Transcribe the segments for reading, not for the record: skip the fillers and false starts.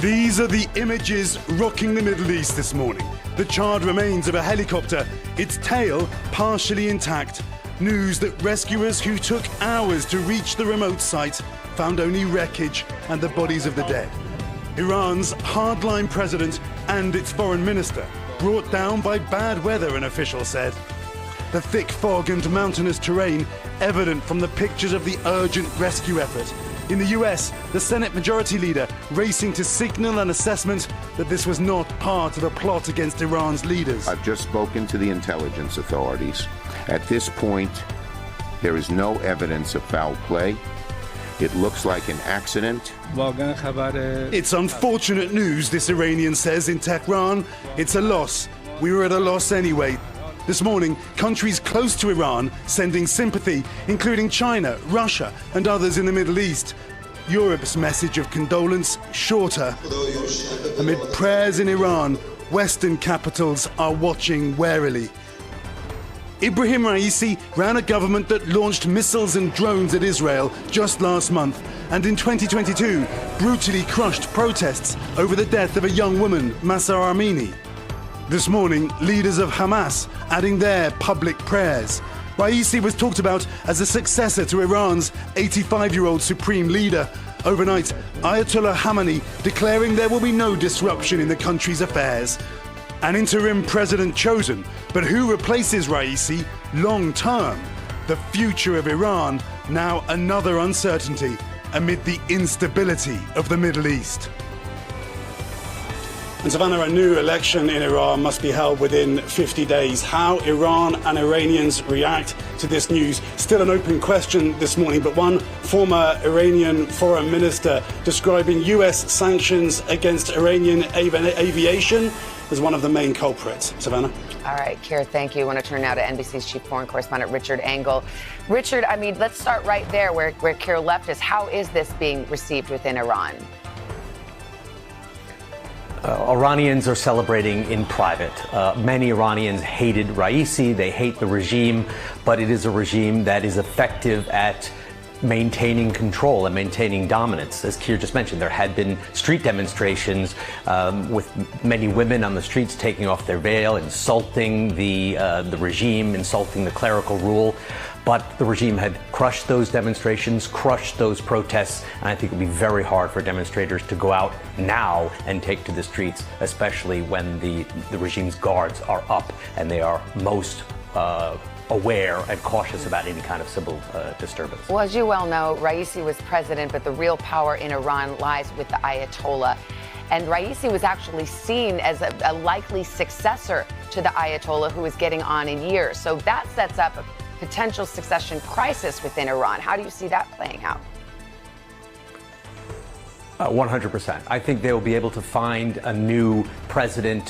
These are the images rocking the Middle East this morning. The charred remains of a helicopter, its tail partially intact. News that rescuers who took hours to reach the remote site found only wreckage and the bodies of the dead. Iran's hardline president and its foreign minister brought down by bad weather, an official said. The thick fog and mountainous terrain evident from the pictures of the urgent rescue effort. In the US, the Senate Majority Leader racing to signal an assessment that this was not part of a plot against Iran's leaders. I've just spoken to the intelligence authorities. At this point, there is no evidence of foul play. It looks like an accident. It's unfortunate news, this Iranian says in Tehran. It's a loss. We were at a loss anyway. This morning, countries close to Iran sending sympathy, including China, Russia, and others in the Middle East. Europe's message of condolence shorter. Amid prayers in Iran, Western capitals are watching warily. Ebrahim Raisi ran a government that launched missiles and drones at Israel just last month, and in 2022 brutally crushed protests over the death of a young woman, Mahsa Amini. This morning, leaders of Hamas adding their public prayers. Raisi was talked about as a successor to Iran's 85-year-old supreme leader. Overnight, Ayatollah Khamenei declaring there will be no disruption in the country's affairs. An interim president chosen, but who replaces Raisi long term? The future of Iran, now another uncertainty amid the instability of the Middle East. And Savannah, a new election in Iran must be held within 50 days. How Iran and Iranians react to this news, still an open question this morning, but one former Iranian foreign minister describing US sanctions against Iranian aviation as one of the main culprits. Savannah? All right, Keir, thank you. I want to turn now to NBC's chief foreign correspondent, Richard Engel. Richard, I mean, let's start right there where Keir left us. How is this being received within Iran? Iranians are celebrating in private. Many Iranians hated Raisi. They hate the regime, but it is a regime that is effective at maintaining control and maintaining dominance. As Keir just mentioned, there had been street demonstrations with many women on the streets taking off their veil, insulting the regime, insulting the clerical rule. But the regime had crushed those demonstrations, crushed those protests, and I think it would be very hard for demonstrators to go out now and take to the streets, especially when the regime's guards are up and they are most aware and cautious about any kind of civil disturbance. Well, as you well know, Raisi was president, but the real power in Iran lies with the Ayatollah. And Raisi was actually seen as a likely successor to the Ayatollah, who is getting on in years. So that sets up a potential succession crisis within Iran. How do you see that playing out? 100%. I think they will be able to find a new president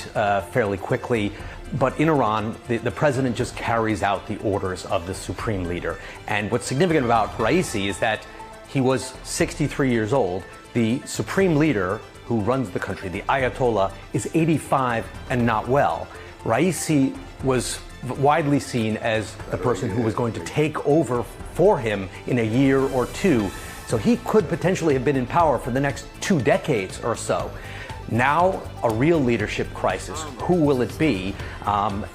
fairly quickly. But in Iran, the president just carries out the orders of the supreme leader. And what's significant about Raisi is that he was 63 years old. The supreme leader who runs the country, the Ayatollah, is 85 and not well. Raisi was widely seen as the person who was going to take over for him in a year or two. So he could potentially have been in power for the next 2 decades or so. Now, a real leadership crisis. Who will it be?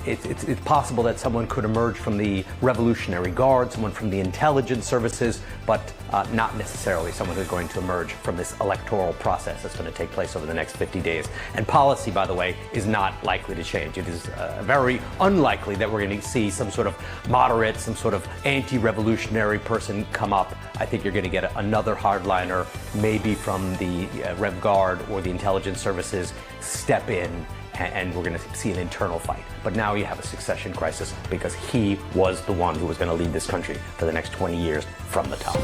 It's possible that someone could emerge from the Revolutionary Guard, someone from the intelligence services, but not necessarily someone who's going to emerge from this electoral process that's going to take place over the next 50 days. And policy, by the way, is not likely to change. It is very unlikely that we're going to see some sort of moderate, some sort of anti-revolutionary person come up. I think you're going to get another hardliner, maybe from the Rev Guard or the intelligence services, step in, and we're going to see an internal fight. But now you have a succession crisis because he was the one who was going to lead this country for the next 20 years from the top.